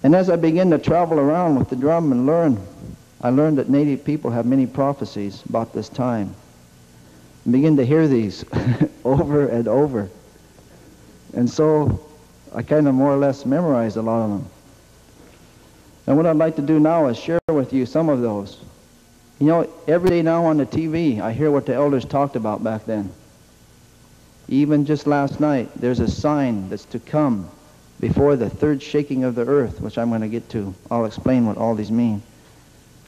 And as I began to travel around with the drum and I learned that Native people have many prophecies about this time. And begin to hear these over and over. And so I kind of more or less memorized a lot of them. And what I'd like to do now is share with you some of those. You know, every day now on the TV, I hear what the elders talked about back then. Even just last night, there's a sign that's to come before the third shaking of the earth, which I'm going to get to. I'll explain what all these mean.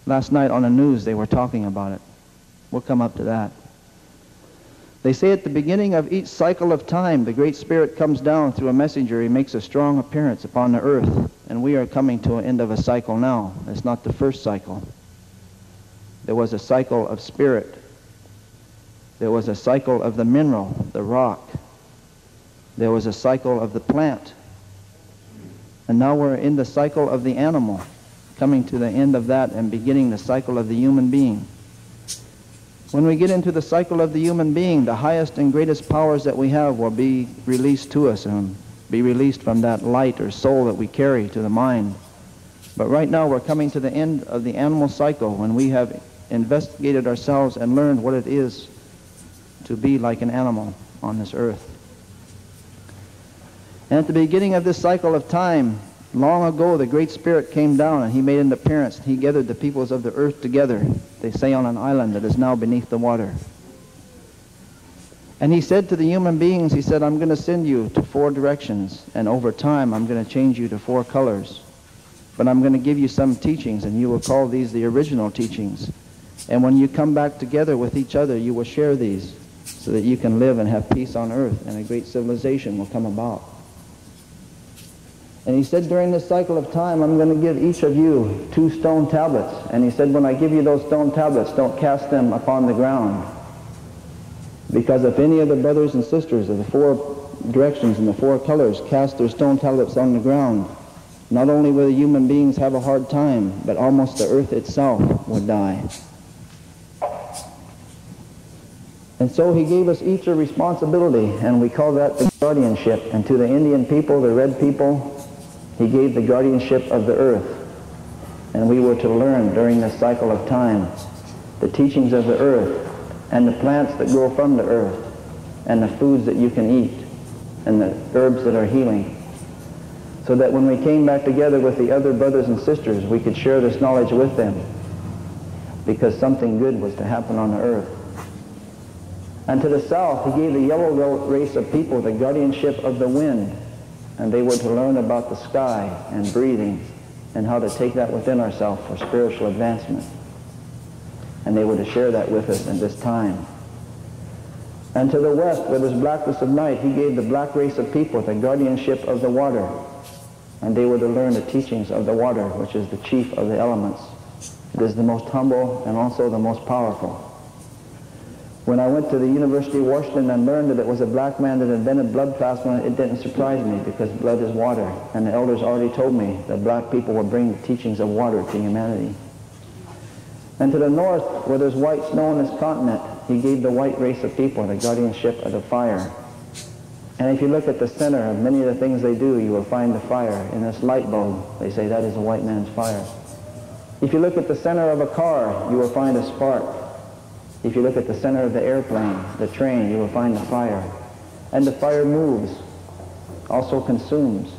Last night on the news, they were talking about it. We'll come up to that. They say at the beginning of each cycle of time, the Great Spirit comes down through a messenger. He makes a strong appearance upon the earth. And we are coming to an end of a cycle now. It's not the first cycle. There was a cycle of spirit. There was a cycle of the mineral, the rock. There was a cycle of the plant. And now we're in the cycle of the animal, coming to the end of that and beginning the cycle of the human being. When we get into the cycle of the human being, the highest and greatest powers that we have will be released to us and be released from that light or soul that we carry to the mind. But right now we're coming to the end of the animal cycle when we have investigated ourselves and learned what it is to be like an animal on this earth. And at the beginning of this cycle of time, long ago, the Great Spirit came down and he made an appearance. He gathered the peoples of the earth together, they say, on an island that is now beneath the water. And he said to the human beings, he said, I'm going to send you to 4 directions, and over time I'm going to change you to 4 colors. But I'm going to give you some teachings, and you will call these the original teachings. And when you come back together with each other, you will share these so that you can live and have peace on earth, and a great civilization will come about. And he said, during this cycle of time, I'm going to give each of you 2 stone tablets. And he said, when I give you those stone tablets, don't cast them upon the ground. Because if any of the brothers and sisters of the 4 directions and the 4 colors cast their stone tablets on the ground, not only will the human beings have a hard time, but almost the earth itself would die. And so he gave us each a responsibility, and we call that the guardianship. And to the Indian people, the red people, he gave the guardianship of the earth. And we were to learn during this cycle of time the teachings of the earth, and the plants that grow from the earth, and the foods that you can eat, and the herbs that are healing. So that when we came back together with the other brothers and sisters, we could share this knowledge with them, because something good was to happen on the earth. And to the south, he gave the yellow race of people the guardianship of the wind, and they were to learn about the sky and breathing, and how to take that within ourselves for spiritual advancement. And they were to share that with us in this time. And to the west, where there's blackness of night, he gave the black race of people the guardianship of the water. And they were to learn the teachings of the water, which is the chief of the elements. It is the most humble and also the most powerful. When I went to the University of Washington and learned that it was a black man that invented blood plasma, it didn't surprise me, because blood is water. And the elders already told me that black people would bring the teachings of water to humanity. And to the north, where there's white snow on this continent, he gave the white race of people the guardianship of the fire. And if you look at the center of many of the things they do, you will find the fire. In this light bulb, they say that is a white man's fire. If you look at the center of a car, you will find a spark. If you look at the center of the airplane, the train, you will find the fire. And the fire moves, also consumes.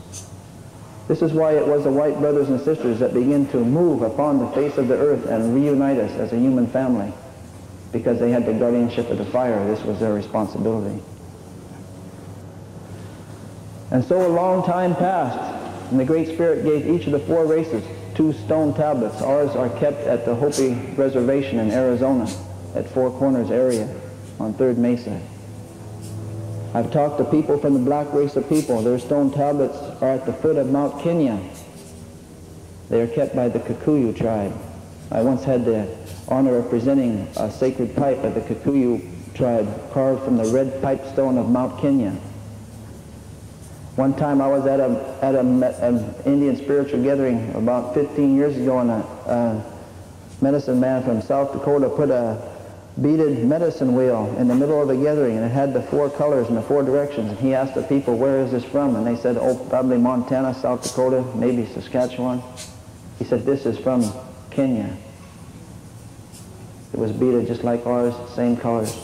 This is why it was the white brothers and sisters that began to move upon the face of the earth and reunite us as a human family, because they had the guardianship of the fire. This was their responsibility. And so a long time passed, and the Great Spirit gave each of the 4 races 2 stone tablets. Ours are kept at the Hopi Reservation in Arizona, at 4 Corners area on 3rd Mesa. I've talked to people from the black race of people. Their stone tablets are at the foot of Mount Kenya. They are kept by the Kikuyu tribe. I once had the honor of presenting a sacred pipe of the Kikuyu tribe carved from the red pipestone of Mount Kenya. One time I was at an Indian spiritual gathering about 15 years ago, and a medicine man from South Dakota put a beaded medicine wheel in the middle of the gathering, and it had the 4 colors in the 4 directions. And he asked the people, where is this from? And they said, oh, probably Montana, South Dakota, maybe Saskatchewan. He said, this is from Kenya. It was beaded just like ours, same colors.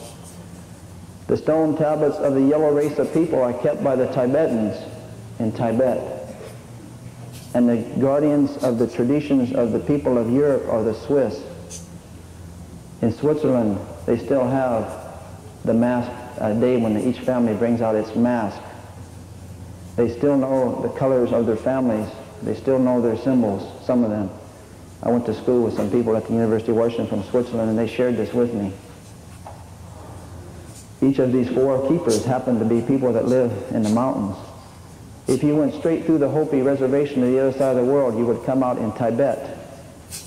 The stone tablets of the yellow race of people are kept by the Tibetans in Tibet. And the guardians of the traditions of the people of Europe are the Swiss. In Switzerland, they still have the mask day when each family brings out its mask. They still know the colors of their families. They still know their symbols, some of them. I went to school with some people at the University of Washington from Switzerland, and they shared this with me. Each of these 4 keepers happen to be people that live in the mountains. If you went straight through the Hopi reservation to the other side of the world, you would come out in Tibet.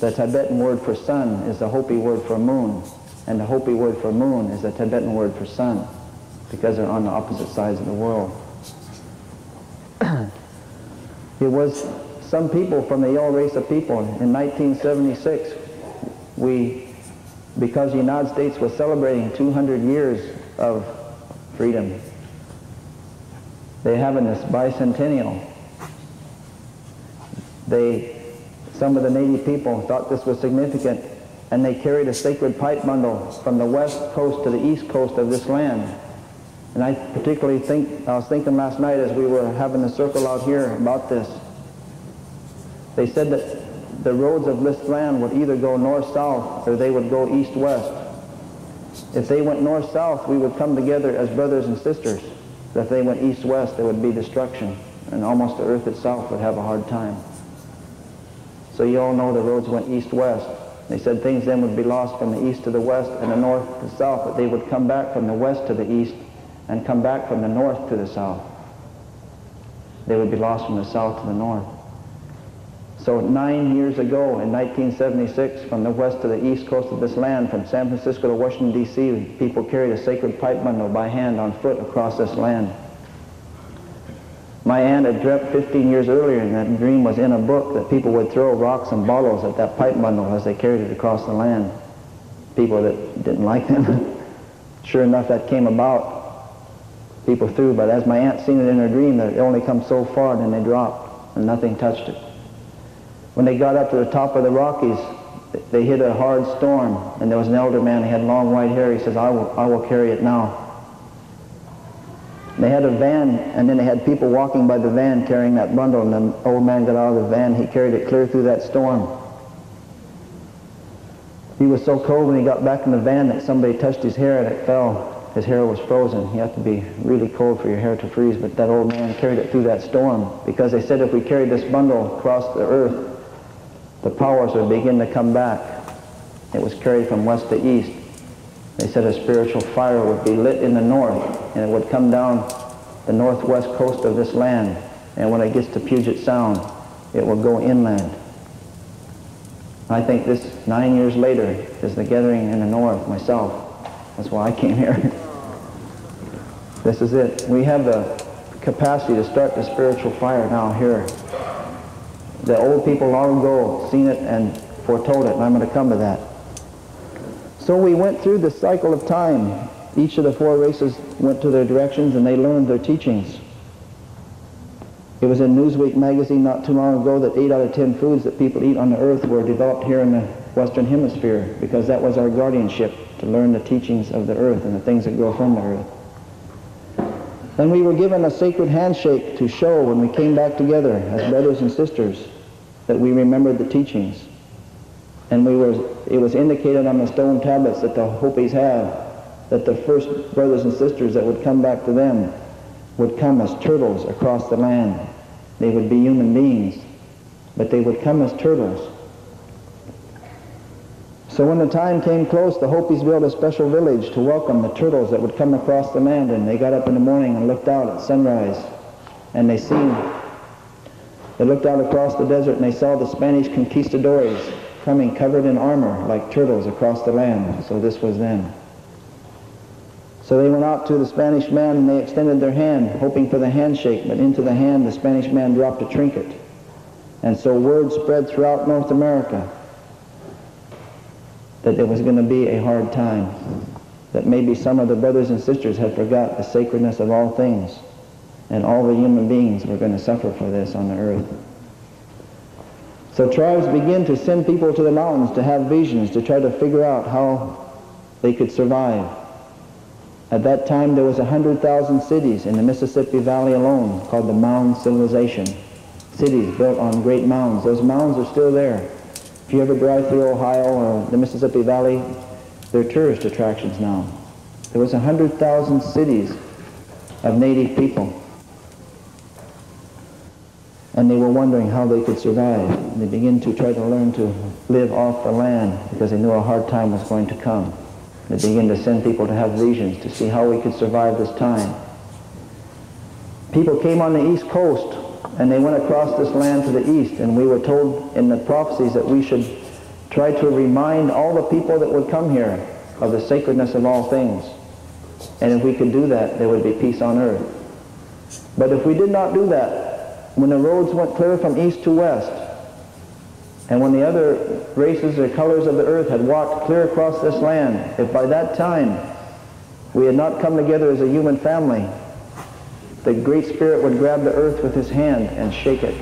The Tibetan word for sun is the Hopi word for moon, and the Hopi word for moon is the Tibetan word for sun, because they're on the opposite sides of the world. It was some people from the yellow race of people. In 1976, because the United States was celebrating 200 years of freedom, they're having this bicentennial. Some of the Native people thought this was significant, and they carried a sacred pipe bundle from the west coast to the east coast of this land. And I particularly I was thinking last night as we were having a circle out here about this. They said that the roads of this land would either go north-south or they would go east-west. If they went north-south, we would come together as brothers and sisters. But if they went east-west, there would be destruction, and almost the earth itself would have a hard time. So you all know the roads went east-west. They said things then would be lost from the east to the west and the north to the south, but they would come back from the west to the east and come back from the north to the south. They would be lost from the south to the north. So 9 years ago, in 1976, from the west to the east coast of this land, from San Francisco to Washington, D.C., people carried a sacred pipe bundle by hand on foot across this land. My aunt had dreamt 15 years earlier, and that dream was in a book, that people would throw rocks and bottles at that pipe bundle as they carried it across the land. People that didn't like them. Sure enough, that came about. People threw, but as my aunt seen it in her dream, that it only come so far, and then they dropped, and nothing touched it. When they got up to the top of the Rockies, they hit a hard storm, and there was an elder man. He had long white hair. He says, I will carry it now. They had a van, and then they had people walking by the van carrying that bundle, and the old man got out of the van. He carried it clear through that storm. He was so cold when he got back in the van that somebody touched his hair and it fell. His hair was frozen. You have to be really cold for your hair to freeze, but that old man carried it through that storm, because they said if we carried this bundle across the earth, the powers would begin to come back. It was carried from west to east. They said a spiritual fire would be lit in the north, and it would come down the northwest coast of this land, and when it gets to Puget Sound, it will go inland. I think this 9 years later is the gathering in the north myself. That's why I came here. This is it. We have the capacity to start the spiritual fire now here. The old people long ago seen it and foretold it, and I'm going to come to that. So we went through the cycle of time. Each of the 4 races went to their directions, and they learned their teachings. It was in Newsweek magazine not too long ago that 8 out of 10 foods that people eat on the earth were developed here in the Western Hemisphere, because that was our guardianship, to learn the teachings of the earth and the things that grow from the earth. And we were given a sacred handshake to show when we came back together as brothers and sisters that we remembered the teachings. And it was indicated on the stone tablets that the Hopis have, that the first brothers and sisters that would come back to them would come as turtles across the land. They would be human beings, but they would come as turtles. So when the time came close, the Hopis built a special village to welcome the turtles that would come across the land, and they got up in the morning and looked out at sunrise, and they looked out across the desert, and they saw the Spanish conquistadors coming covered in armor like turtles across the land. So this was them. So they went out to the Spanish man, and they extended their hand, hoping for the handshake, but into the hand the Spanish man dropped a trinket. And so word spread throughout North America that there was going to be a hard time, that maybe some of the brothers and sisters had forgot the sacredness of all things, and all the human beings were going to suffer for this on the earth. So tribes began to send people to the mountains to have visions, to try to figure out how they could survive. At that time there was 100,000 cities in the Mississippi Valley alone called the Mound Civilization. Cities built on great mounds. Those mounds are still there. If you ever drive through Ohio or the Mississippi Valley, they're tourist attractions now. There was 100,000 cities of native people. And they were wondering how they could survive. And they began to try to learn to live off the land because they knew a hard time was going to come. They began to send people to have visions to see how we could survive this time. People came on the East Coast and they went across this land to the east, and we were told in the prophecies that we should try to remind all the people that would come here of the sacredness of all things. And if we could do that, there would be peace on earth. But if we did not do that, when the roads went clear from east to west, and when the other races or colors of the earth had walked clear across this land, if by that time we had not come together as a human family, the Great Spirit would grab the earth with his hand and shake it.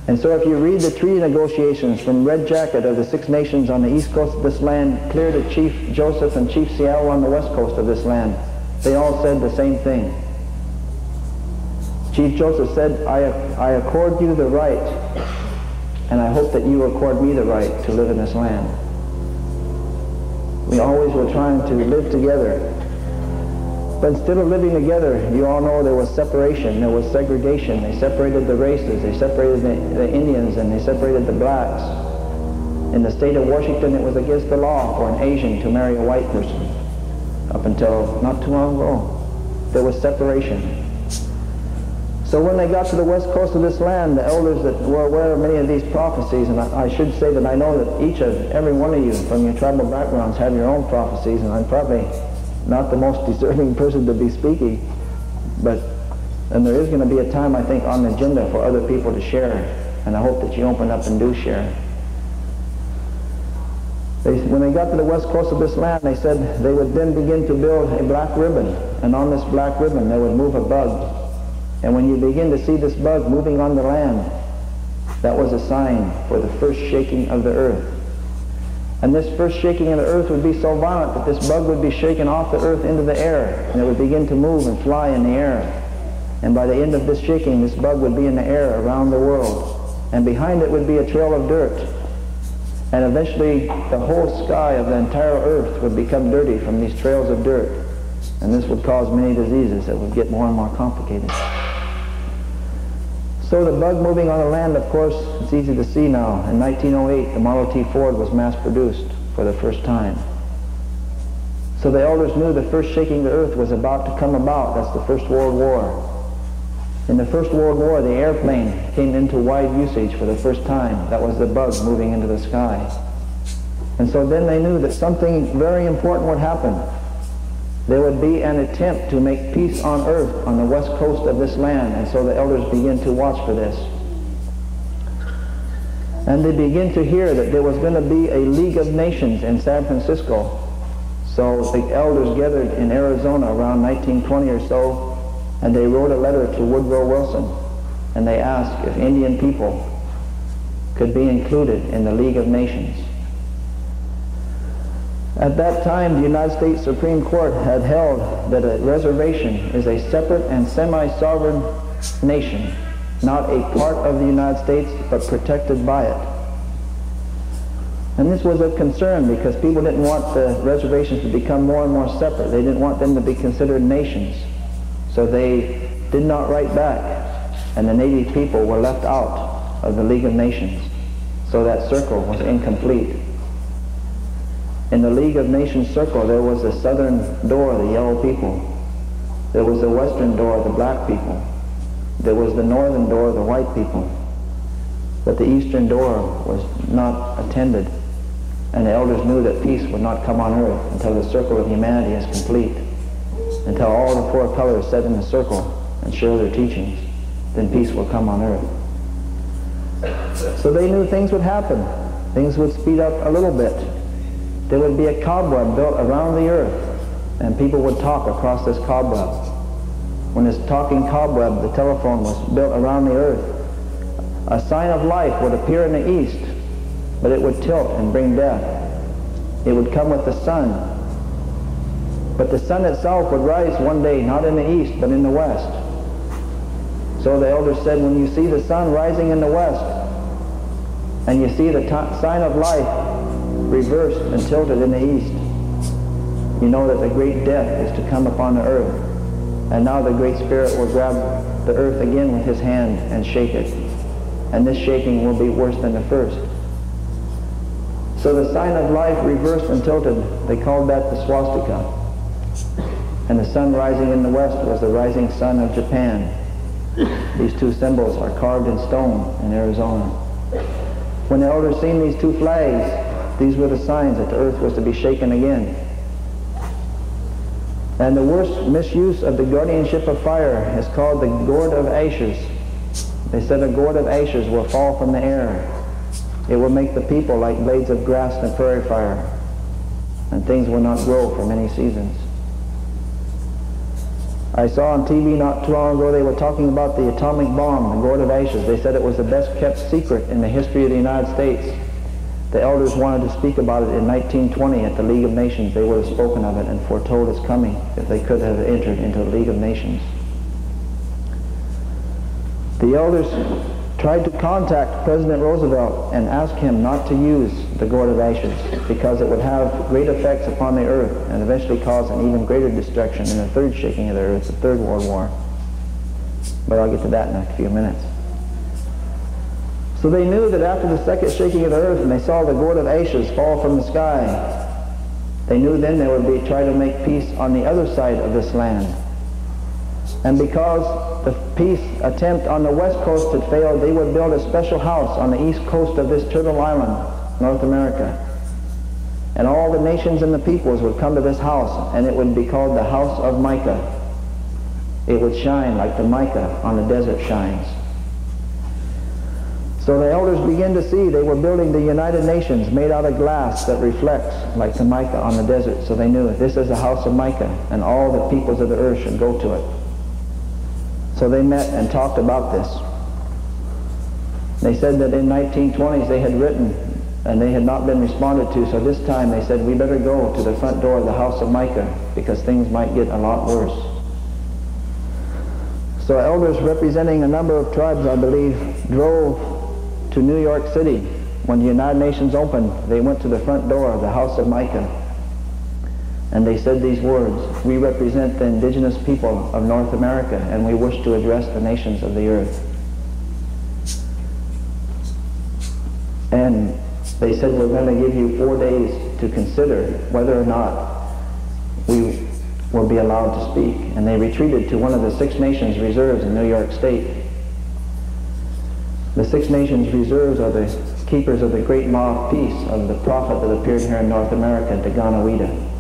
And so if you read the treaty negotiations from Red Jacket of the Six Nations on the east coast of this land, clear to Chief Joseph and Chief Seattle on the west coast of this land, they all said the same thing. Chief Joseph said, I accord you the right, and I hope that you accord me the right to live in this land. We always were trying to live together. But instead of living together, you all know there was separation, there was segregation. They separated the races, they separated the Indians, and they separated the blacks. In the state of Washington, it was against the law for an Asian to marry a white person. Up until not too long ago, there was separation. So when they got to the west coast of this land, the elders that were aware of many of these prophecies, and I should say that I know that every one of you from your tribal backgrounds have your own prophecies, and I'm probably not the most deserving person to be speaking, and there is going to be a time, I think, on the agenda for other people to share, and I hope that you open up and do share. When they got to the west coast of this land, they said they would then begin to build a black ribbon, and on this black ribbon they would move a bug. And when you begin to see this bug moving on the land, that was a sign for the first shaking of the earth. And this first shaking of the earth would be so violent that this bug would be shaken off the earth into the air, and it would begin to move and fly in the air. And by the end of this shaking, this bug would be in the air around the world. And behind it would be a trail of dirt. And eventually, the whole sky of the entire earth would become dirty from these trails of dirt. And this would cause many diseases that would get more and more complicated. So the bug moving on the land, of course, it's easy to see now. In 1908, the Model T Ford was mass-produced for the first time. So the elders knew the first shaking of the earth was about to come about. That's the First World War. In the First World War, the airplane came into wide usage for the first time. That was the bug moving into the sky. And so then they knew that something very important would happen. There would be an attempt to make peace on earth on the west coast of this land, and so the elders began to watch for this. And they began to hear that there was going to be a League of Nations in San Francisco. So the elders gathered in Arizona around 1920 or so, and they wrote a letter to Woodrow Wilson, and they asked if Indian people could be included in the League of Nations. At that time, the United States Supreme Court had held that a reservation is a separate and semi-sovereign nation, not a part of the United States, but protected by it. And this was of concern because people didn't want the reservations to become more and more separate. They didn't want them to be considered nations. So they did not write back, and the native people were left out of the League of Nations. So that circle was incomplete. In the League of Nations circle, there was the southern door, the yellow people. There was the western door, the black people. There was the northern door, the white people. But the eastern door was not attended. And the elders knew that peace would not come on earth until the circle of humanity is complete. Until all the four colors sit in the circle and share their teachings, then peace will come on earth. So they knew things would happen. things would speed up a little bit. There would be a cobweb built around the earth, and people would talk across this cobweb. When this talking cobweb, the telephone, was built around the earth, a sign of life would appear in the east, but it would tilt and bring death. It would come with the sun, but the sun itself would rise one day, not in the east, but in the west. So the elders said, when you see the sun rising in the west, and you see the sign of life reversed and tilted in the east, you know that the great death is to come upon the earth. And now the Great Spirit will grab the earth again with his hand and shake it. And this shaking will be worse than the first. So the sign of life reversed and tilted, they called that the swastika. And the sun rising in the west was the rising sun of Japan. These two symbols are carved in stone in Arizona. When the elders seen these two flags, these were the signs that the earth was to be shaken again. And the worst misuse of the guardianship of fire is called the gourd of ashes. They said a gourd of ashes will fall from the air. It will make the people like blades of grass in a prairie fire, and things will not grow for many seasons. I saw on TV not too long ago, they were talking about the atomic bomb, the gourd of ashes. They said it was the best kept secret in the history of the United States. The elders wanted to speak about it in 1920 at the League of Nations. They would have spoken of it and foretold its coming if they could have entered into the League of Nations. The elders tried to contact President Roosevelt and ask him not to use the gourd of ashes because it would have great effects upon the earth and eventually cause an even greater destruction in the third shaking of the earth, the Third World War. But I'll get to that in a few minutes. So they knew that after the second shaking of the earth and they saw the gourd of ashes fall from the sky, they knew then they would be trying to make peace on the other side of this land. And because the peace attempt on the west coast had failed, they would build a special house on the east coast of this Turtle Island, North America. And all the nations and the peoples would come to this house, and it would be called the House of Mica. It would shine like the mica on the desert shines. So the elders began to see they were building the United Nations made out of glass that reflects like the mica on the desert. So they knew this is the House of Mica, and all the peoples of the earth should go to it. So they met and talked about this. They said that in 1920s they had written and they had not been responded to, so this time they said we better go to the front door of the House of Mica because things might get a lot worse. So elders representing a number of tribes, I believe, drove to New York City. When the United Nations opened, they went to the front door of the House of Mica. And they said these words, we represent the indigenous people of North America and we wish to address the nations of the earth. And they said we're going to give you 4 days to consider whether or not we will be allowed to speak. And they retreated to one of the Six Nations reserves in New York State. The Six Nations reserves are the keepers of the great law of peace of the prophet that appeared here in North America, Daganawida.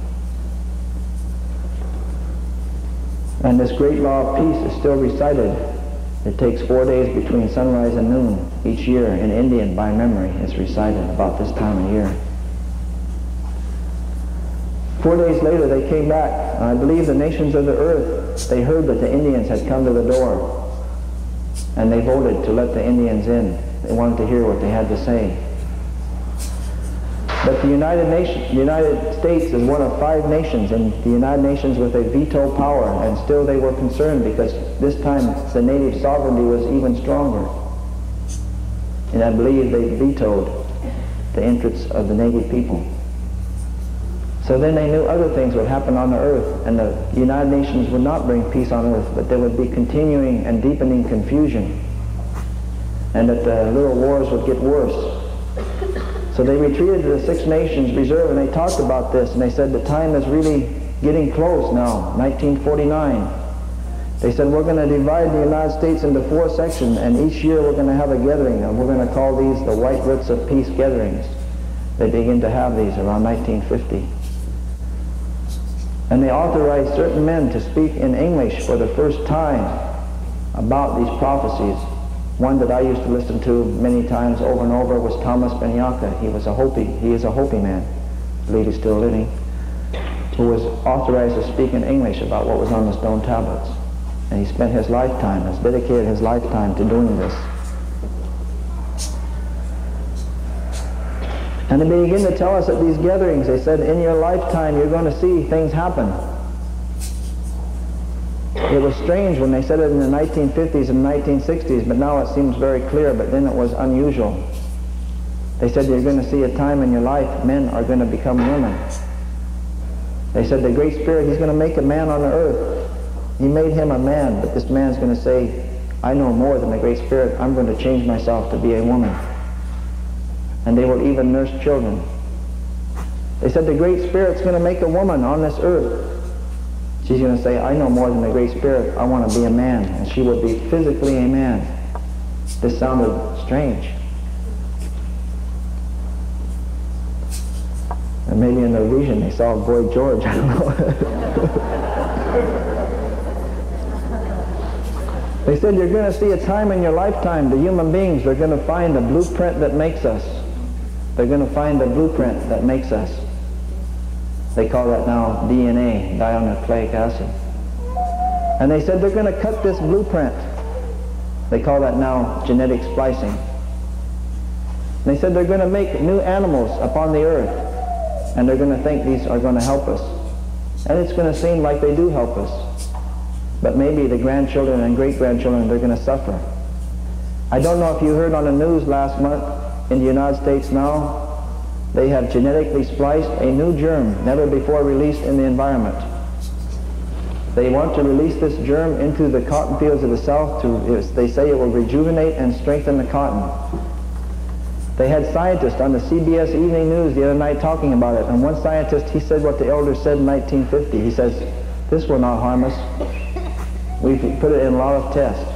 And this great law of peace is still recited. It takes 4 days between sunrise and noon each year in Indian by memory. It's recited about this time of year. 4 days later they came back, and I believe the nations of the earth, they heard that the Indians had come to the door, and they voted to let the Indians in. They wanted to hear what they had to say. But the United States is one of 5 nations, and the United Nations with a veto power, and still they were concerned because this time the native sovereignty was even stronger. And I believe they vetoed the entrance of the native people. So then they knew other things would happen on the earth, and the United Nations would not bring peace on earth, but there would be continuing and deepening confusion, and that the little wars would get worse. So they retreated to the Six Nations Reserve, and they talked about this, and they said the time is really getting close now, 1949. They said we're going to divide the United States into 4 sections, and each year we're going to have a gathering, and we're going to call these the White Roots of Peace gatherings. They begin to have these around 1950. And they authorized certain men to speak in English for the first time about these prophecies. One that I used to listen to many times over and over was Thomas Benyaka. He was a Hopi. He is a Hopi man. I believe he's still living. Who was authorized to speak in English about what was on the stone tablets. And he spent his lifetime, has dedicated his lifetime to doing this. And they begin to tell us at these gatherings, they said, in your lifetime you're going to see things happen. It was strange when they said it in the 1950s and 1960s, but now it seems very clear, but then it was unusual. They said you're going to see a time in your life men are going to become women. They said the Great Spirit, he's going to make a man on the earth. He made him a man, but this man's going to say, I know more than the Great Spirit. I'm going to change myself to be a woman. And they will even nurse children. They said the Great Spirit's going to make a woman on this earth. She's going to say, I know more than the Great Spirit. I want to be a man. And she would be physically a man. This sounded strange. And maybe in their vision they saw Boy George. I don't know. They said you're going to see a time in your lifetime, the human beings, they're going to find a blueprint that makes us. They're going to find the blueprint that makes us. They call that now DNA, dinucleic acid. And they said they're going to cut this blueprint. They call that now genetic splicing. And they said they're going to make new animals upon the earth. And they're going to think these are going to help us. And it's going to seem like they do help us. But maybe the grandchildren and great-grandchildren, they're going to suffer. I don't know if you heard on the news last month, in the United States now, they have genetically spliced a new germ, never before released in the environment. They want to release this germ into the cotton fields of the South they say it will rejuvenate and strengthen the cotton. They had scientists on the CBS Evening News the other night talking about it, and one scientist, he said what the elders said in 1950. He says, this will not harm us. We've put it in a lot of tests.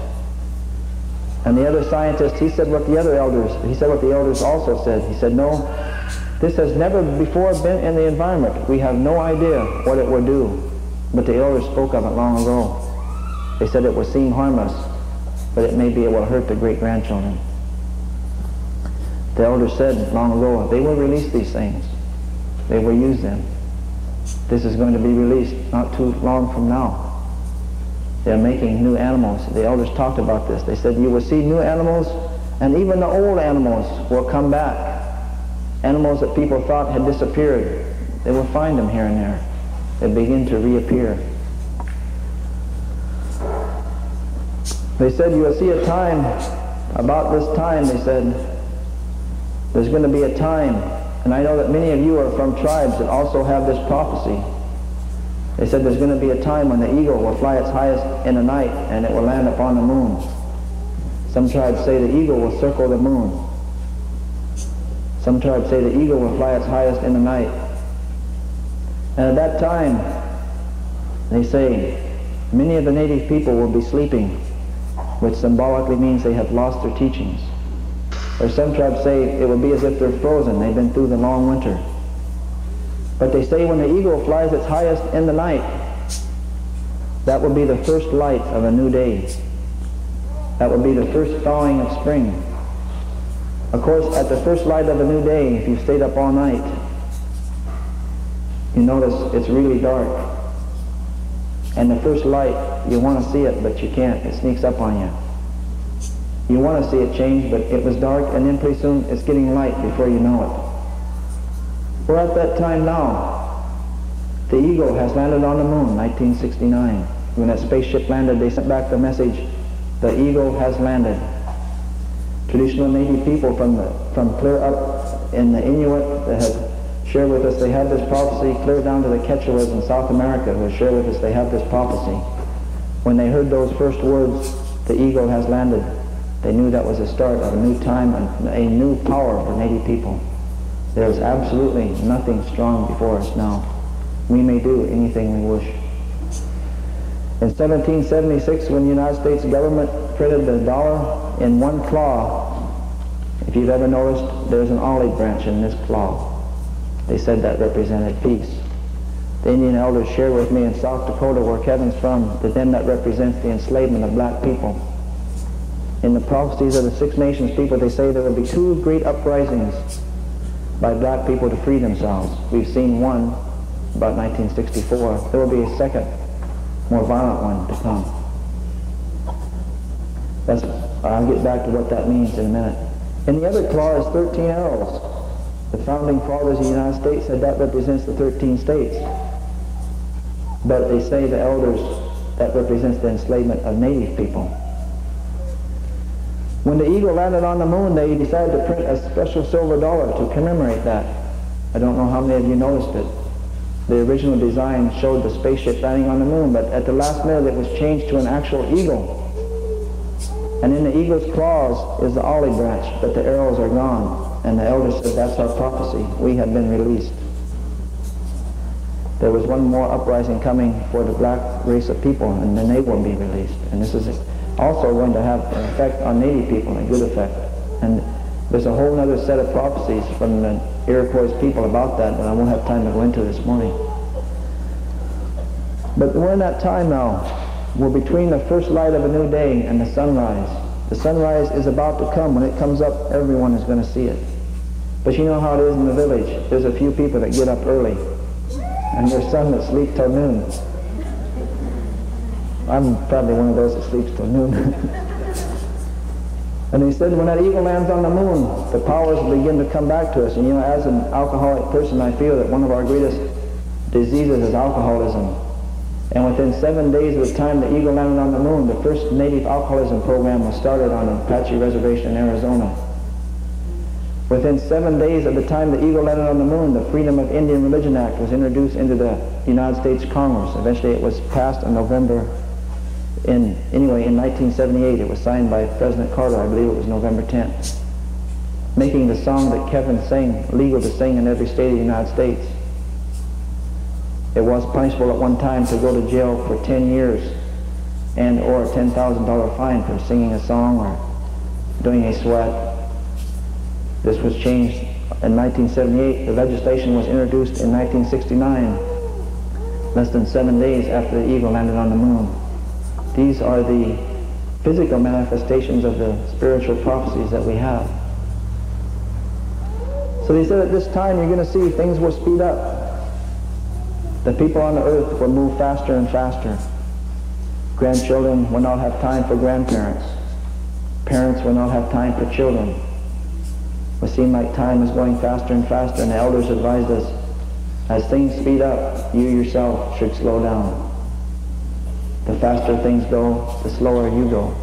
And the other scientist, he said what the elders also said. He said, no, this has never before been in the environment. We have no idea what it will do. But the elders spoke of it long ago. They said it will seem harmless, but it will hurt the great-grandchildren. The elders said long ago, they will release these things. They will use them. This is going to be released not too long from now. They're making new animals. The elders talked about this. They said you will see new animals, and even the old animals will come back. Animals that people thought had disappeared, they will find them here and there. They begin to reappear. They said you will see a time, about this time, they said, there's going to be a time, and I know that many of you are from tribes that also have this prophecy. They said there's going to be a time when the eagle will fly its highest in the night and it will land upon the moon. Some tribes say the eagle will circle the moon. Some tribes say the eagle will fly its highest in the night. And at that time, they say, many of the native people will be sleeping, which symbolically means they have lost their teachings. Or some tribes say it will be as if they're frozen. They've been through the long winter. But they say when the eagle flies its highest in the night, that will be the first light of a new day. That will be the first thawing of spring. Of course, at the first light of a new day, if you've stayed up all night, you notice it's really dark. And the first light, you want to see it, but you can't. It sneaks up on you. You want to see it change, but it was dark, and then pretty soon it's getting light before you know it. We're at that time now. The eagle has landed on the moon, 1969. When that spaceship landed, they sent back the message, the eagle has landed. Traditional native people from clear up in the Inuit that have shared with us, they have this prophecy, clear down to the Quechuas in South America who have shared with us, they have this prophecy. When they heard those first words, the eagle has landed, they knew that was the start of a new time and a new power for native people. There is absolutely nothing strong before us now. We may do anything we wish. In 1776, when the United States government printed the dollar in one claw, if you've ever noticed, there's an olive branch in this claw. They said that represented peace. The Indian elders shared with me in South Dakota, where Kevin's from, to them that represents the enslavement of black people. In the prophecies of the Six Nations people, they say there will be 2 great uprisings by black people to free themselves. We've seen one about 1964. There will be a second, more violent one to come. I'll get back to what that means in a minute. In the other claw is 13 arrows. The founding fathers of the United States said that represents the 13 states. But they say the elders, that represents the enslavement of native people. When the eagle landed on the moon, they decided to print a special silver dollar to commemorate that. I don't know how many of you noticed it. The original design showed the spaceship landing on the moon, but at the last minute it was changed to an actual eagle. And in the eagle's claws is the olive branch, but the arrows are gone. And the elders said, that's our prophecy. We have been released. There was one more uprising coming for the black race of people, and then they will be released. And this is also going to have an effect on native people, a good effect. And there's a whole other set of prophecies from the Iroquois people about that, but I won't have time to go into this morning. But we're in that time now. We're between the first light of a new day and the sunrise. The sunrise is about to come. When it comes up, everyone is going to see it. But you know how it is in the village. There's a few people that get up early, and there's some that sleep till noon. I'm probably one of those that sleeps till noon. And they said when that eagle lands on the moon, the powers begin to come back to us. And you know, as an alcoholic person, I feel that one of our greatest diseases is alcoholism. And within 7 days of the time the eagle landed on the moon, the first native alcoholism program was started on an Apache reservation in Arizona. Within 7 days of the time the eagle landed on the moon, the Freedom of Indian Religion Act was introduced into the United States Congress. Eventually it was passed in November, in 1978. It was signed by President Carter. I believe it was November 10th. Making the song that Kevin sang legal to sing in every state of the United States. It was punishable at one time to go to jail for 10 years and or a $10,000 fine for singing a song or doing a sweat. This was changed in 1978. The legislation was introduced in 1969, less than 7 days after the eagle landed on the moon. These are the physical manifestations of the spiritual prophecies that we have. So they said at this time you're going to see things will speed up. The people on the earth will move faster and faster. Grandchildren will not have time for grandparents. Parents will not have time for children. It will seem like time is going faster and faster, and the elders advised us, as things speed up, you yourself should slow down. The faster things go, the slower you go.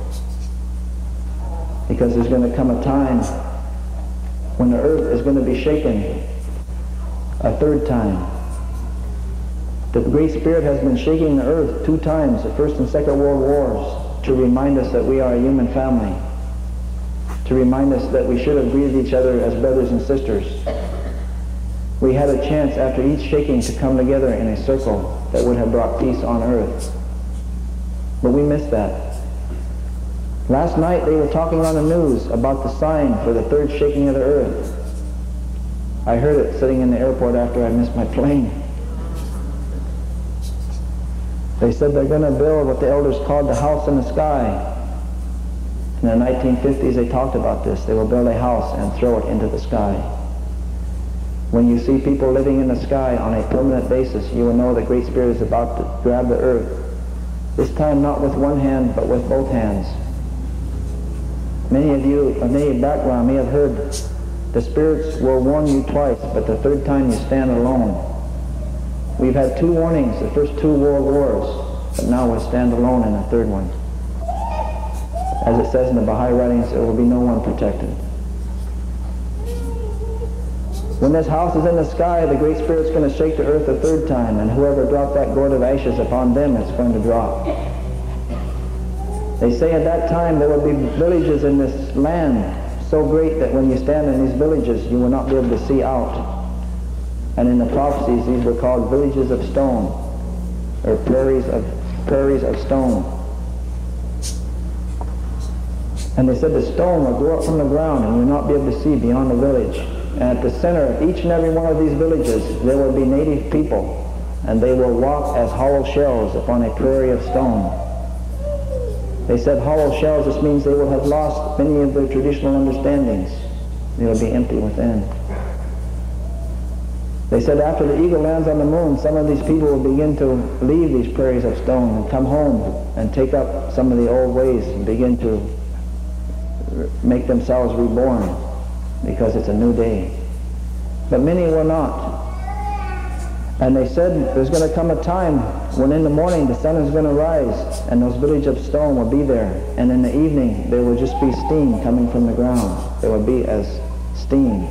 Because there's going to come a time when the earth is going to be shaken a third time. The Great Spirit has been shaking the earth 2 times, the First and Second World Wars, to remind us that we are a human family, to remind us that we should have greeted each other as brothers and sisters. We had a chance after each shaking to come together in a circle that would have brought peace on earth. But we missed that. Last night they were talking on the news about the sign for the third shaking of the earth. I heard it sitting in the airport after I missed my plane. They said they're going to build what the elders called the house in the sky. In the 1950s they talked about this. They will build a house and throw it into the sky. When you see people living in the sky on a permanent basis, you will know the Great Spirit is about to grab the earth. This time not with one hand, but with both hands. Many of you of native background may have heard the spirits will warn you twice, but the third time you stand alone. We've had 2 warnings, the first 2 world wars, but now we'll stand alone in the third one. As it says in the Baha'i writings, there will be no one protected. When this house is in the sky, the Great Spirit's going to shake the earth a third time, and whoever dropped that gourd of ashes upon them, it's going to drop. They say at that time there will be villages in this land so great that when you stand in these villages, you will not be able to see out. And in the prophecies, these were called villages of stone, or prairies of stone. And they said the stone will grow up from the ground and you will not be able to see beyond the village. And at the center of each and every one of these villages, there will be native people, and they will walk as hollow shells upon a prairie of stone. They said hollow shells, this means they will have lost many of their traditional understandings. They will be empty within. They said after the eagle lands on the moon, some of these people will begin to leave these prairies of stone and come home and take up some of the old ways and begin to make themselves reborn, because it's a new day. But many will not. And they said there's going to come a time when in the morning the sun is going to rise and those villages of stone will be there, and in the evening there will just be steam coming from the ground. There will be as steam.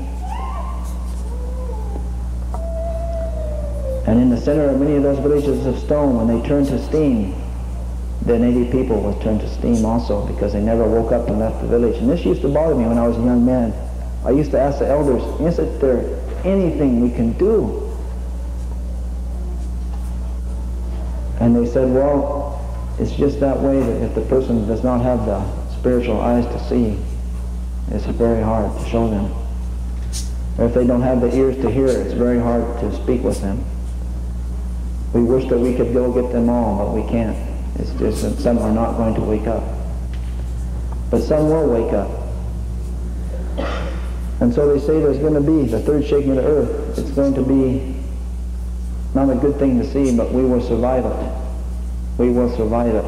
And in the center of many of those villages of stone, when they turn to steam, the native people will turn to steam also, because they never woke up and left the village. And this used to bother me when I was a young man. I used to ask the elders, isn't there anything we can do? And they said, well, it's just that way, that if the person does not have the spiritual eyes to see, it's very hard to show them. Or if they don't have the ears to hear, it's very hard to speak with them. We wish that we could go get them all, but we can't. It's just that some are not going to wake up. But some will wake up. And so they say there's going to be the third shaking of the earth. It's going to be not a good thing to see, but we will survive it. We will survive it.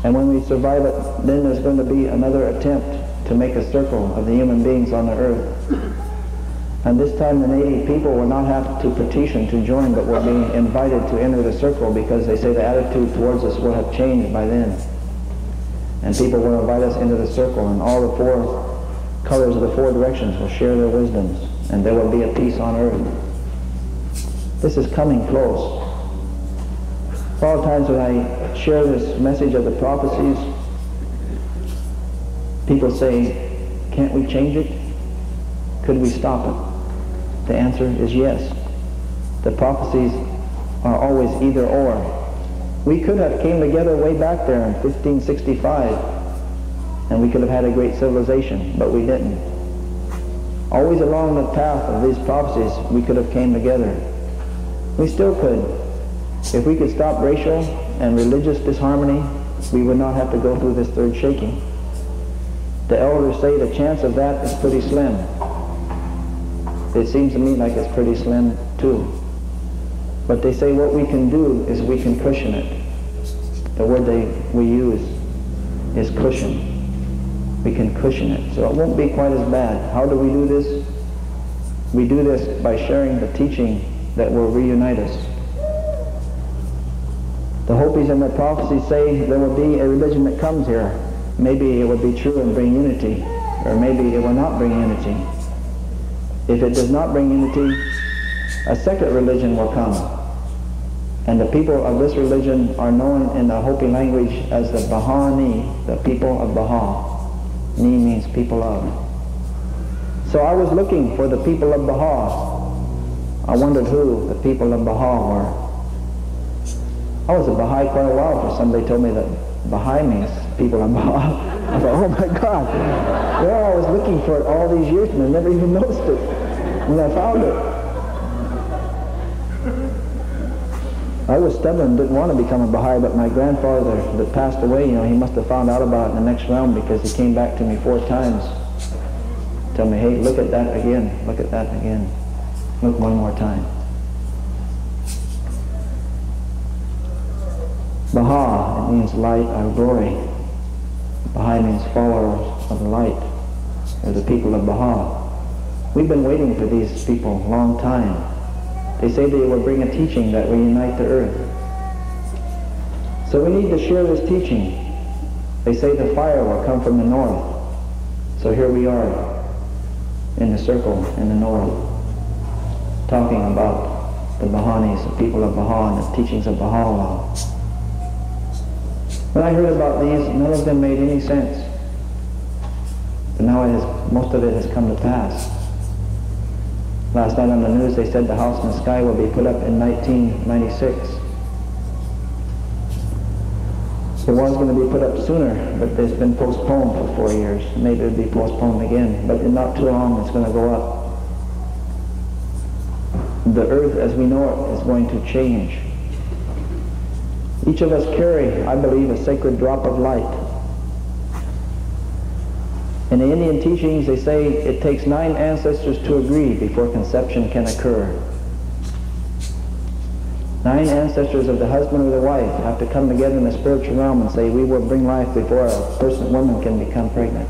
And when we survive it, then there's going to be another attempt to make a circle of the human beings on the earth. And this time the native people will not have to petition to join, but will be invited to enter the circle, because they say the attitude towards us will have changed by then. And people will invite us into the circle, and all the four colors of the four directions will share their wisdoms, and there will be a peace on earth. This is coming close. A lot of times when I share this message of the prophecies, people say, can't we change it? Could we stop it? The answer is yes. The prophecies are always either or. We could have came together way back there in 1565, and we could have had a great civilization, but we didn't. Always along the path of these prophecies, we could have came together. We still could. If we could stop racial and religious disharmony, we would not have to go through this third shaking. The elders say the chance of that is pretty slim. It seems to me like it's pretty slim too. But they say what we can do is we can cushion it. The word we use is cushion. We can cushion it, so it won't be quite as bad. How do we do this? We do this by sharing the teaching that will reunite us. The Hopis and their prophecies say there will be a religion that comes here. Maybe it will be true and bring unity, or maybe it will not bring unity. If it does not bring unity, a second religion will come. And the people of this religion are known in the Hopi language as the Baha-Ni, the people of Baha. Ni means people of. So I was looking for the people of Baha. I wondered who the people of Baha were. I was a Baha'i quite a while before somebody told me that Baha'i means people of Baha. I thought, oh my God. Well, I was looking for it all these years and I never even noticed it. And I found it. I was stubborn, didn't want to become a Baha'i, but my grandfather that passed away, he must have found out about it in the next realm, because he came back to me 4 times. Tell me, hey, look at that again, look at that again. Look one more time. Baha, it means light or glory. Baha'i means followers of the light, or the people of Baha. We've been waiting for these people a long time. They say they will bring a teaching that will unite the earth. So we need to share this teaching. They say the fire will come from the north. So here we are in the circle in the north, talking about the Bahanis, the people of Baha, and the teachings of Baha'u'llah. When I heard about these, none of them made any sense. But now most of it has come to pass. Last night on the news they said the house in the sky will be put up in 1996. It was going to be put up sooner, but it's been postponed for 4 years. Maybe it'll be postponed again, but in not too long it's going to go up. The earth as we know it is going to change. Each of us carry, I believe, a sacred drop of light. In the Indian teachings, they say it takes 9 ancestors to agree before conception can occur. 9 ancestors of the husband or the wife have to come together in the spiritual realm and say, we will bring life before a woman can become pregnant.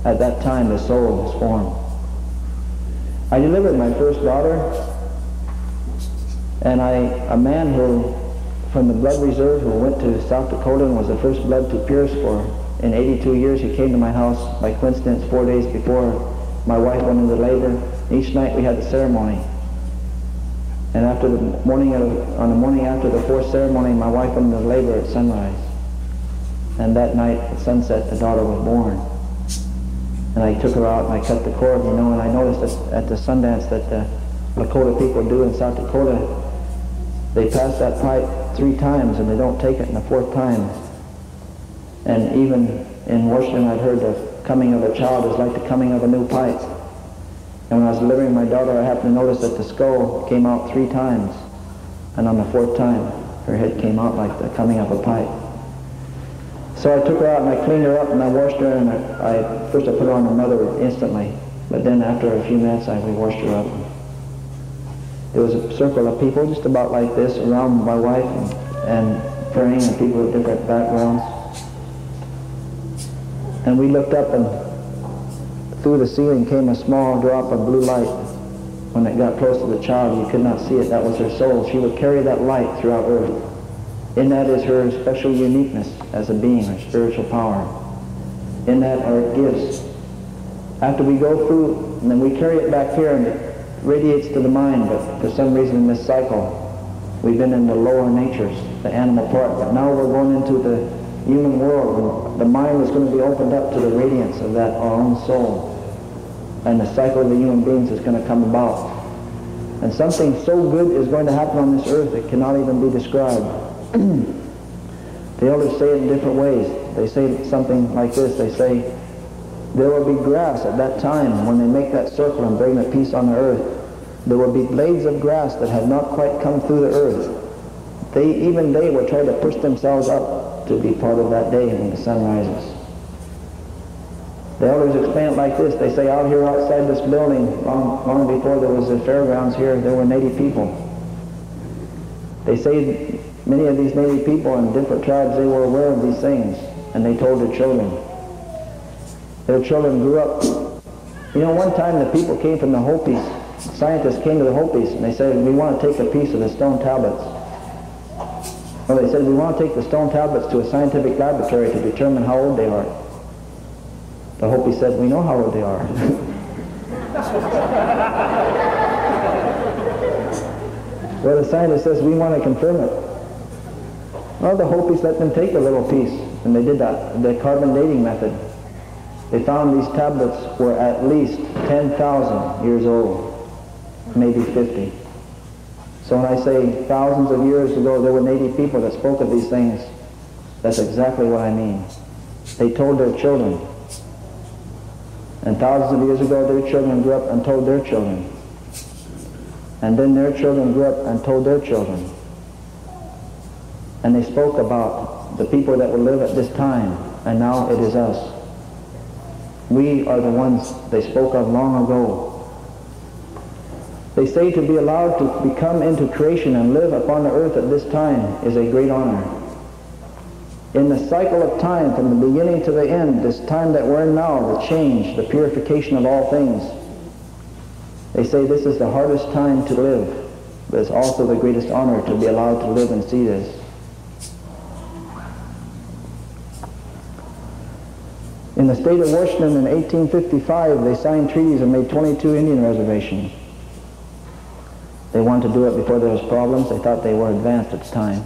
At that time, the soul is formed. I delivered my first daughter, and a man who, from the blood reserve, who went to South Dakota and was the first blood to pierce in 82 years, he came to my house by coincidence 4 days before my wife went into labor. Each night we had the ceremony. And on the morning after the 4th ceremony, my wife went into labor at sunrise. And that night at sunset, the daughter was born. And I took her out and I cut the cord, and I noticed at the Sundance that the Lakota people do in South Dakota, they pass that pipe 3 times and they don't take it in the 4th time. And even in Washington, I'd heard the coming of a child is like the coming of a new pipe. And when I was delivering my daughter, I happened to notice that the skull came out 3 times. And on the 4th time, her head came out like the coming of a pipe. So I took her out and I cleaned her up and I washed her, and first I put her on her mother instantly. But then after a few minutes, we washed her up. There was a circle of people just about like this around my wife and praying, and people with different backgrounds. And we looked up, and through the ceiling came a small drop of blue light. When it got close to the child, you could not see it. That was her soul. She would carry that light throughout earth. In that is her special uniqueness as a being, her spiritual power. In that are gifts. After we go through, and then we carry it back here, and it radiates to the mind, but for some reason in this cycle, we've been in the lower natures, the animal part, but now we're going into the human world, and the mind is going to be opened up to the radiance of that, our own soul. And the cycle of the human beings is going to come about. And something so good is going to happen on this earth it cannot even be described. The elders say it in different ways. They say something like this. They say, there will be grass at that time when they make that circle and bring the peace on the earth. There will be blades of grass that have not quite come through the earth. Even they will try to push themselves up to be part of that day when the sun rises. The elders explain it like this. They say out here outside this building, long before there was the fairgrounds here, there were native people. They say many of these native people in different tribes, they were aware of these things, and they told their children. Their children grew up. One time the people came from the Hopis, scientists came to the Hopis, and they said, we want to take a piece of the stone tablets. Well, they said, we want to take the stone tablets to a scientific laboratory to determine how old they are. The Hopi said, we know how old they are. Well, the scientist says, we want to confirm it. Well, the Hopis let them take a little piece, and they did that, the carbon dating method. They found these tablets were at least 10,000 years old, maybe 50. So when I say thousands of years ago there were native people that spoke of these things, that's exactly what I mean. They told their children. And thousands of years ago their children grew up and told their children. And then their children grew up and told their children. And they spoke about the people that would live at this time, and now it is us. We are the ones they spoke of long ago. They say to be allowed to become into creation and live upon the earth at this time is a great honor. In the cycle of time, from the beginning to the end, this time that we're in now, the change, the purification of all things, they say this is the hardest time to live, but it's also the greatest honor to be allowed to live and see this. In the state of Washington in 1855, they signed treaties and made 22 Indian reservations. They wanted to do it before there was problems. They thought they were advanced at the time.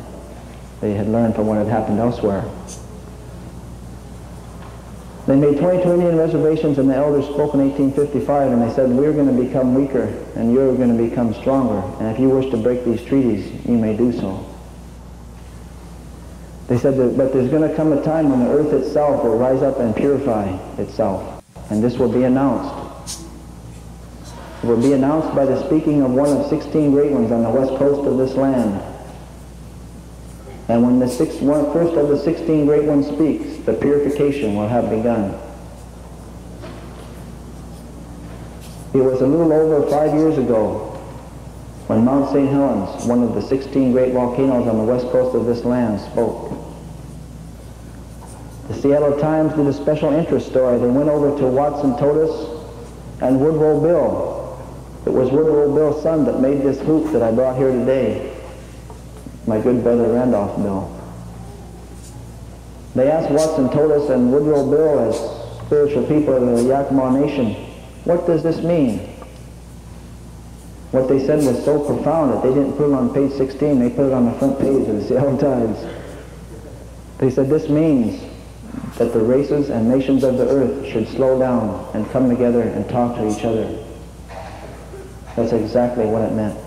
They had learned from what had happened elsewhere. They made 22 Indian reservations, and the elders spoke in 1855, and they said, we're going to become weaker, and you're going to become stronger, and if you wish to break these treaties, you may do so. They said that, but there's going to come a time when the earth itself will rise up and purify itself, and this will be announced. It will be announced by the speaking of one of 16 great ones on the west coast of this land. And when the first of the 16 great ones speaks, the purification will have begun. It was a little over 5 years ago when Mount St. Helens, one of the 16 great volcanoes on the west coast of this land, spoke. The Seattle Times did a special interest story. They went over to Watson Totus and Woodrow Bill. It was Woodrow Bill's son that made this hoop that I brought here today, my good brother Randolph Bill. They asked Watson Totus and Woodrow Bill, as spiritual people of the Yakima Nation, what does this mean? What they said was so profound that they didn't put it on page 16, they put it on the front page of the Seattle Times. They said this means that the races and nations of the earth should slow down and come together and talk to each other. That's exactly what it meant.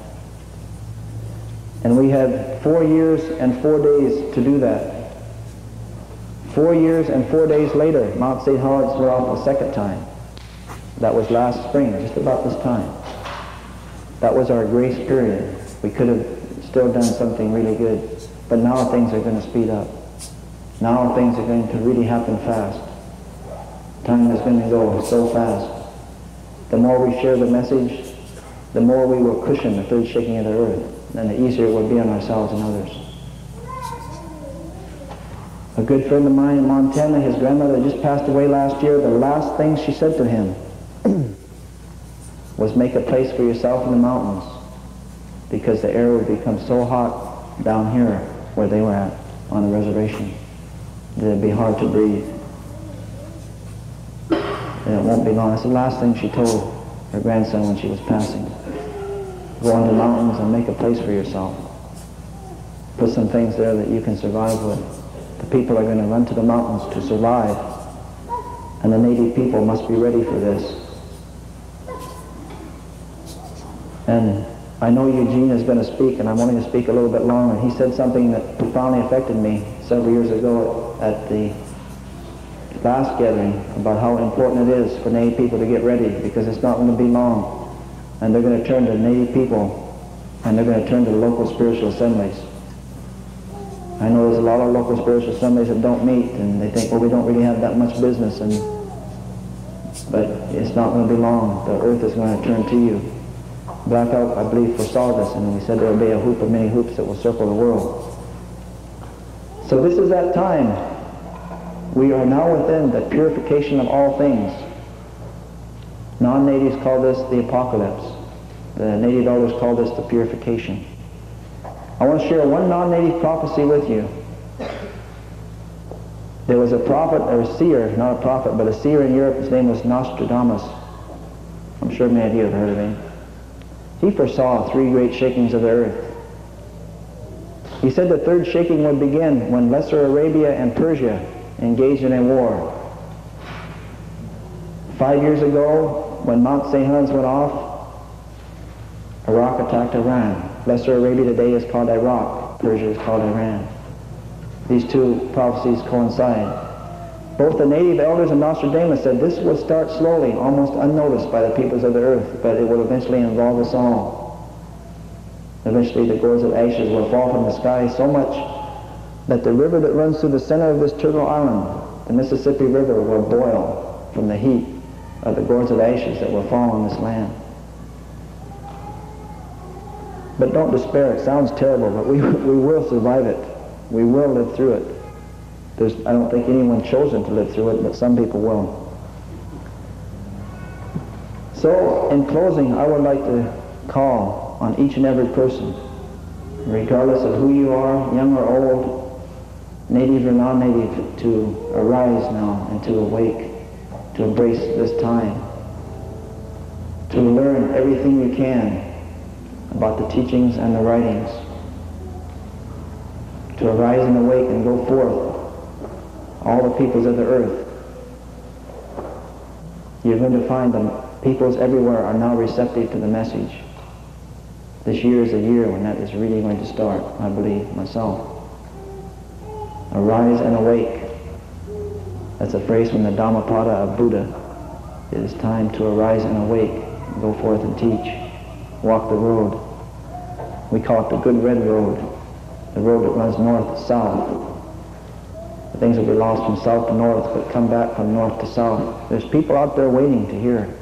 And we had 4 years and 4 days to do that. 4 years and 4 days later, Mount St. Helens went off a second time. That was last spring, just about this time. That was our grace period. We could have still done something really good. But now things are going to speed up. Now things are going to really happen fast. Time is going to go so fast. The more we share the message, the more we will cushion the third shaking of the earth, and the easier it will be on ourselves and others. A good friend of mine in Montana, his grandmother just passed away last year. The last thing she said to him was make a place for yourself in the mountains, because the air would become so hot down here where they were at on the reservation that it'd be hard to breathe. And it won't be long. That's the last thing she told her grandson when she was passing. Go into the mountains and make a place for yourself. Put some things there that you can survive with. The people are going to run to the mountains to survive, and the native people must be ready for this. And I know Eugene is going to speak, and I'm wanting to speak a little bit longer. He said something that profoundly affected me several years ago at the last gathering about how important it is for Native people to get ready, because it's not going to be long. And they're going to turn to Native people, and they're going to turn to the local spiritual assemblies. I know there's a lot of local spiritual assemblies that don't meet, and they think, well, we don't really have that much business, but it's not going to be long. The earth is going to turn to you. Black Elk, I believe, foresaw this, and we said there will be a hoop of many hoops that will circle the world. So this is that time. We are now within the purification of all things. Non-natives call this the apocalypse. The native elders call this the purification. I want to share one non-native prophecy with you. There was a prophet, or a seer, not a prophet, but a seer in Europe. His name was Nostradamus. I'm sure many of you have heard of him. He foresaw 3 great shakings of the earth. He said the third shaking would begin when Lesser Arabia and Persia engaged in a war. 5 years ago, when Mount St. Helens went off, Iraq attacked Iran. Lesser Arabia today is called Iraq. Persia is called Iran. These two prophecies coincide. Both the native elders and Nostradamus said this would start slowly, almost unnoticed by the peoples of the earth, but it will eventually involve us all. Eventually the gourds of ashes will fall from the sky so much that the river that runs through the center of this turtle island, the Mississippi River, will boil from the heat of the gourds of ashes that will fall on this land. But don't despair. It sounds terrible, but we will survive it. We will live through it. I don't think anyone chosen to live through it, but some people will. So, in closing, I would like to call on each and every person, regardless of who you are, young or old, native or non-native, to arise now and to awake, to embrace this time, to learn everything you can about the teachings and the writings, to arise and awake and go forth, all the peoples of the earth. You're going to find the peoples everywhere are now receptive to the message. This year is a year when that is really going to start, I believe, myself. Arise and awake. That's a phrase from the Dhammapada of Buddha. It is time to arise and awake, go forth and teach, walk the road. We call it the Good Red Road. the road that runs north to south. The things will be lost from south to north, but come back from north to south. There's people out there waiting to hear.